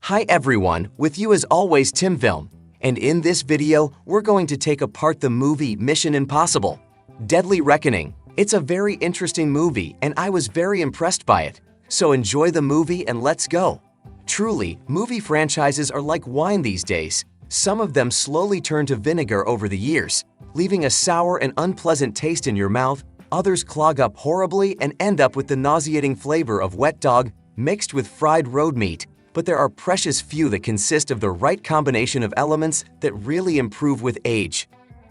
Hi everyone, with you as always TimFilm, and in this video we're going to take apart the movie Mission Impossible: Deadly Reckoning. It's a very interesting movie and I was very impressed by it. So enjoy the movie and let's go. Truly, movie franchises are like wine these days. Some of them slowly turn to vinegar over the years, leaving a sour and unpleasant taste in your mouth. Others clog up horribly and end up with the nauseating flavor of wet dog mixed with fried road meat. But there are precious few that consist of the right combination of elements that really improve with age.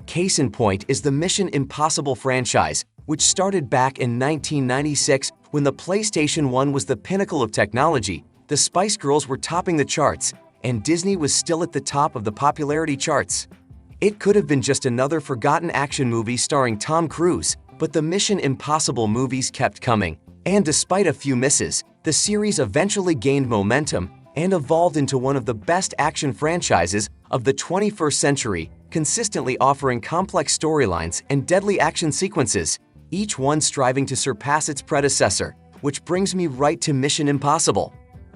Case in point is the Mission Impossible franchise, which started back in 1996 when the PlayStation 1 was the pinnacle of technology, the Spice Girls were topping the charts, and Disney was still at the top of the popularity charts. It could have been just another forgotten action movie starring Tom Cruise, but the Mission Impossible movies kept coming, and despite a few misses, the series eventually gained momentum and evolved into one of the best action franchises of the 21st century, consistently offering complex storylines and deadly action sequences, each one striving to surpass its predecessor, which brings me right to Mission Impossible.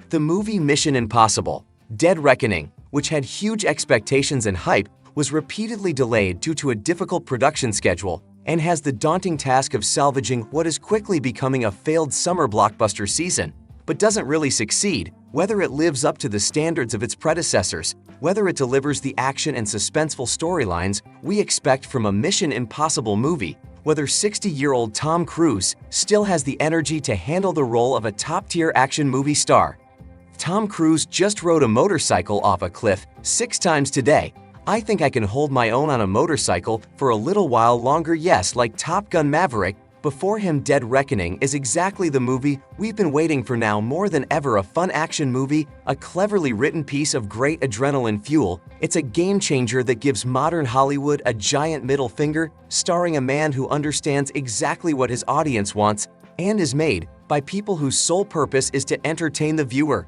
The movie Mission Impossible: Dead Reckoning, which had huge expectations and hype, was repeatedly delayed due to a difficult production schedule and has the daunting task of salvaging what is quickly becoming a failed summer blockbuster season, but doesn't really succeed, whether it lives up to the standards of its predecessors, whether it delivers the action and suspenseful storylines we expect from a Mission Impossible movie, whether 60-year-old Tom Cruise still has the energy to handle the role of a top-tier action movie star. Tom Cruise just rode a motorcycle off a cliff 6 times today. I think I can hold my own on a motorcycle for a little while longer, yes, like Top Gun Maverick. Before him, Dead Reckoning is exactly the movie we've been waiting for now more than ever. A fun action movie, a cleverly written piece of great adrenaline fuel. It's a game changer that gives modern Hollywood a giant middle finger, starring a man who understands exactly what his audience wants and is made by people whose sole purpose is to entertain the viewer.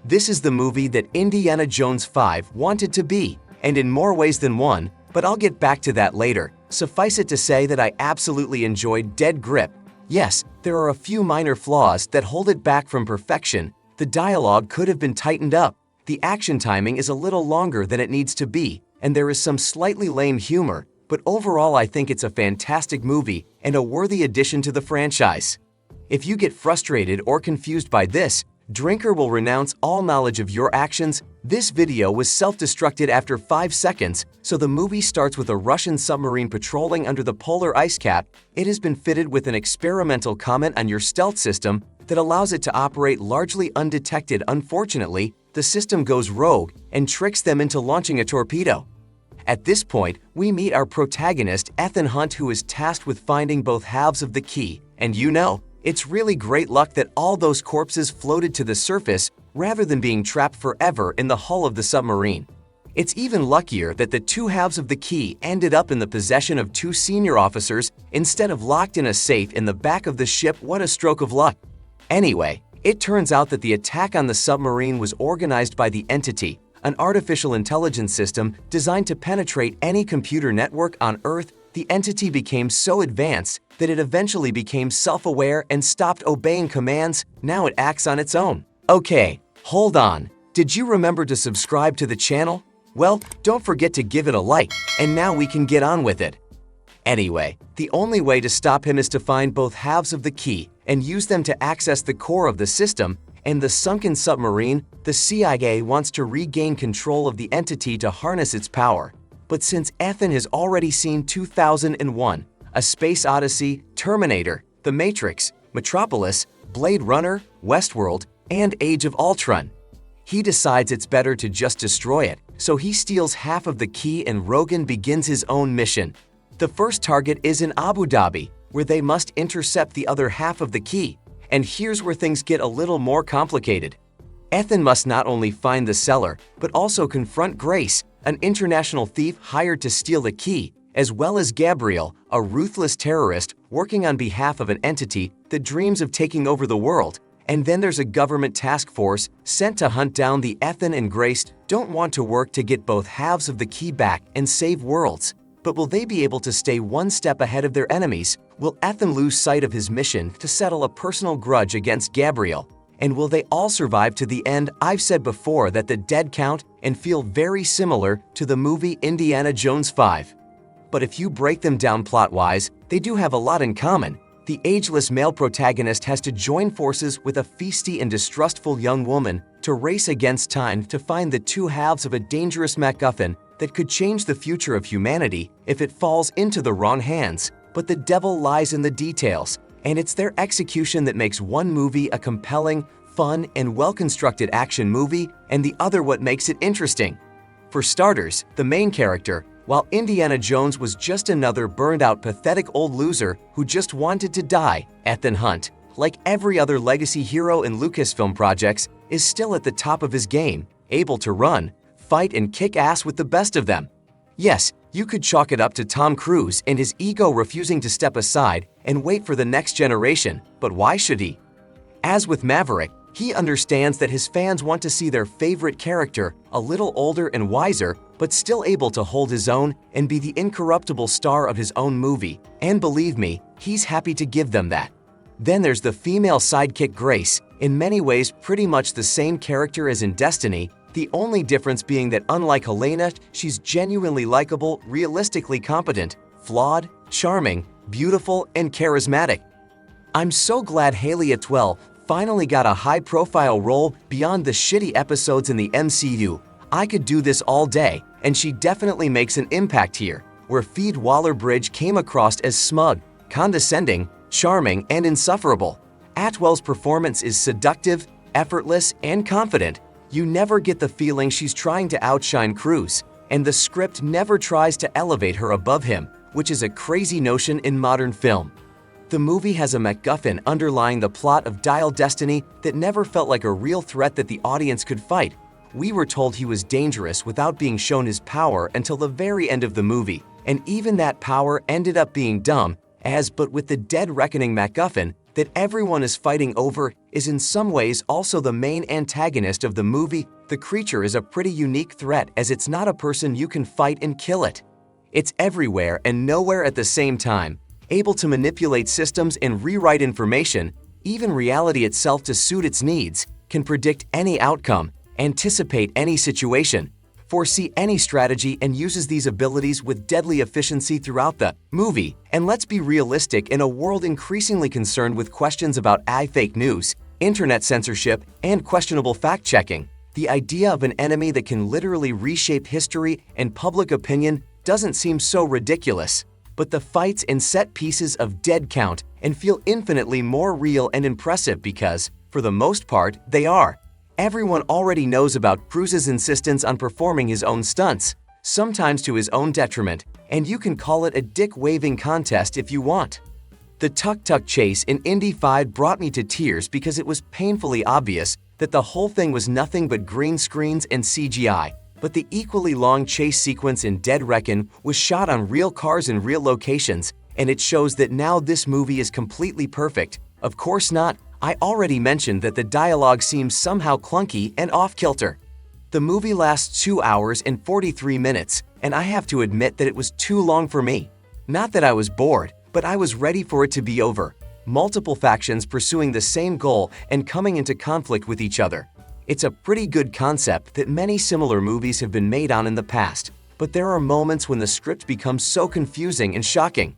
This is the movie that Indiana Jones 5 wanted to be, and in more ways than one, but I'll get back to that later. Suffice it to say that I absolutely enjoyed Dead Grip. Yes, there are a few minor flaws that hold it back from perfection. The dialogue could have been tightened up, the action timing is a little longer than it needs to be, and there is some slightly lame humor, but overall I think it's a fantastic movie and a worthy addition to the franchise. If you get frustrated or confused by this, Drinker will renounce all knowledge of your actions. This video was self-destructed after 5 seconds, so the movie starts with a Russian submarine patrolling under the polar ice cap. It has been fitted with an experimental comment on your stealth system that allows it to operate largely undetected. Unfortunately, the system goes rogue and tricks them into launching a torpedo. At this point, we meet our protagonist, Ethan Hunt, who is tasked with finding both halves of the key, and it's really great luck that all those corpses floated to the surface rather than being trapped forever in the hull of the submarine. It's even luckier that the 2 halves of the key ended up in the possession of 2 senior officers instead of locked in a safe in the back of the ship. What a stroke of luck. Anyway, it turns out that the attack on the submarine was organized by the Entity, an artificial intelligence system designed to penetrate any computer network on Earth. The Entity became so advanced that it eventually became self-aware and stopped obeying commands. Now it acts on its own. Okay, hold on. Did you remember to subscribe to the channel? Well, don't forget to give it a like, and now we can get on with it. Anyway, the only way to stop him is to find both halves of the key and use them to access the core of the system and the sunken submarine. The CIA wants to regain control of the Entity to harness its power. But since Ethan has already seen 2001, A Space Odyssey, Terminator, The Matrix, Metropolis, Blade Runner, Westworld, and Age of Ultron, he decides it's better to just destroy it, so he steals half of the key and Rogan begins his own mission. The first target is in Abu Dhabi, where they must intercept the other half of the key, and here's where things get a little more complicated. Ethan must not only find the seller, but also confront Grace, an international thief hired to steal the key, as well as Gabriel, a ruthless terrorist working on behalf of an entity that dreams of taking over the world. And then there's a government task force sent to hunt down the Ethan and Grace don't want to work to get both halves of the key back and save worlds. But will they be able to stay one step ahead of their enemies? Will Ethan lose sight of his mission to settle a personal grudge against Gabriel? And will they all survive to the end? I've said before that the dead count and feel very similar to the movie Indiana Jones 5. But if you break them down plot-wise, they do have a lot in common. The ageless male protagonist has to join forces with a feisty and distrustful young woman to race against time to find the two halves of a dangerous MacGuffin that could change the future of humanity if it falls into the wrong hands. But the devil lies in the details, and it's their execution that makes one movie a compelling, fun, and well-constructed action movie, and the other what makes it interesting. For starters, the main character, while Indiana Jones was just another burned-out, pathetic old loser who just wanted to die, Ethan Hunt, like every other legacy hero in Lucasfilm projects, is still at the top of his game, able to run, fight, and kick ass with the best of them. Yes, you could chalk it up to Tom Cruise and his ego refusing to step aside and wait for the next generation, but why should he? As with Maverick, he understands that his fans want to see their favorite character a little older and wiser, but still able to hold his own and be the incorruptible star of his own movie, and believe me, he's happy to give them that. Then there's the female sidekick Grace, in many ways pretty much the same character as in Destiny, the only difference being that unlike Helena, she's genuinely likable, realistically competent, flawed, charming, beautiful, and charismatic. I'm so glad Haley Atwell finally got a high-profile role beyond the shitty episodes in the MCU. I could do this all day, and she definitely makes an impact here, where Phoebe Waller-Bridge came across as smug, condescending, charming, and insufferable. Atwell's performance is seductive, effortless, and confident. You never get the feeling she's trying to outshine Cruise, and the script never tries to elevate her above him, which is a crazy notion in modern film. The movie has a MacGuffin underlying the plot of Dial Destiny that never felt like a real threat that the audience could fight. We were told he was dangerous without being shown his power until the very end of the movie, and even that power ended up being dumb, but with the dead reckoning MacGuffin that everyone is fighting over is in some ways also the main antagonist of the movie. The creature is a pretty unique threat as it's not a person you can fight and kill it. It's everywhere and nowhere at the same time, able to manipulate systems and rewrite information, even reality itself to suit its needs, can predict any outcome, anticipate any situation, foresee any strategy, and uses these abilities with deadly efficiency throughout the movie. And let's be realistic, in a world increasingly concerned with questions about fake news, internet censorship, and questionable fact-checking, the idea of an enemy that can literally reshape history and public opinion doesn't seem so ridiculous. But the fights and set pieces of dead count and feel infinitely more real and impressive because, for the most part, they are. Everyone already knows about Cruise's insistence on performing his own stunts, sometimes to his own detriment, and you can call it a dick-waving contest if you want. The tuk-tuk chase in Indy 5 brought me to tears because it was painfully obvious that the whole thing was nothing but green screens and CGI. But the equally long chase sequence in Dead Reckoning was shot on real cars in real locations, and it shows that now this movie is completely perfect. Of course not. I already mentioned that the dialogue seems somehow clunky and off-kilter. The movie lasts 2 hours and 43 minutes, and I have to admit that it was too long for me. Not that I was bored, but I was ready for it to be over. Multiple factions pursuing the same goal and coming into conflict with each other. It's a pretty good concept that many similar movies have been made on in the past, but there are moments when the script becomes so confusing and shocking.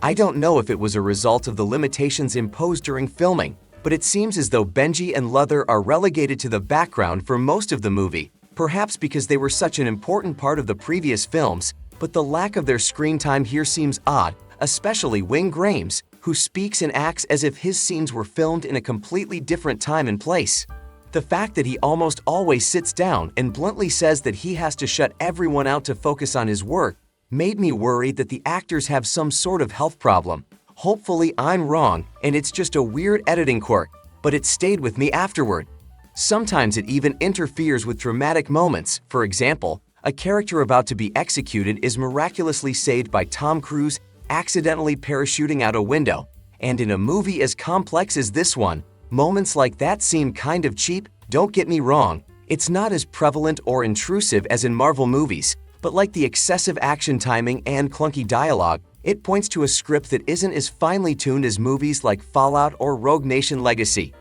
I don't know if it was a result of the limitations imposed during filming, but it seems as though Benji and Leather are relegated to the background for most of the movie, perhaps because they were such an important part of the previous films, but the lack of their screen time here seems odd, especially Wing Grames, who speaks and acts as if his scenes were filmed in a completely different time and place. The fact that he almost always sits down and bluntly says that he has to shut everyone out to focus on his work made me worried that the actors have some sort of health problem. Hopefully I'm wrong and it's just a weird editing quirk, but it stayed with me afterward. Sometimes it even interferes with dramatic moments. For example, a character about to be executed is miraculously saved by Tom Cruise accidentally parachuting out a window. And in a movie as complex as this one, moments like that seem kind of cheap. Don't get me wrong, it's not as prevalent or intrusive as in Marvel movies, but like the excessive action timing and clunky dialogue, it points to a script that isn't as finely tuned as movies like Fallout or Rogue Nation Legacy.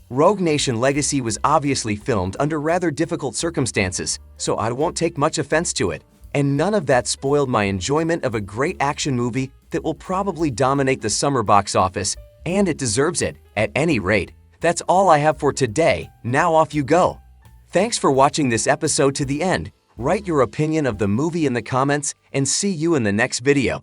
Rogue Nation Legacy was obviously filmed under rather difficult circumstances, so I won't take much offense to it. And none of that spoiled my enjoyment of a great action movie that will probably dominate the summer box office, and it deserves it, at any rate. That's all I have for today. Now off you go. Thanks for watching this episode to the end. Write your opinion of the movie in the comments, and see you in the next video.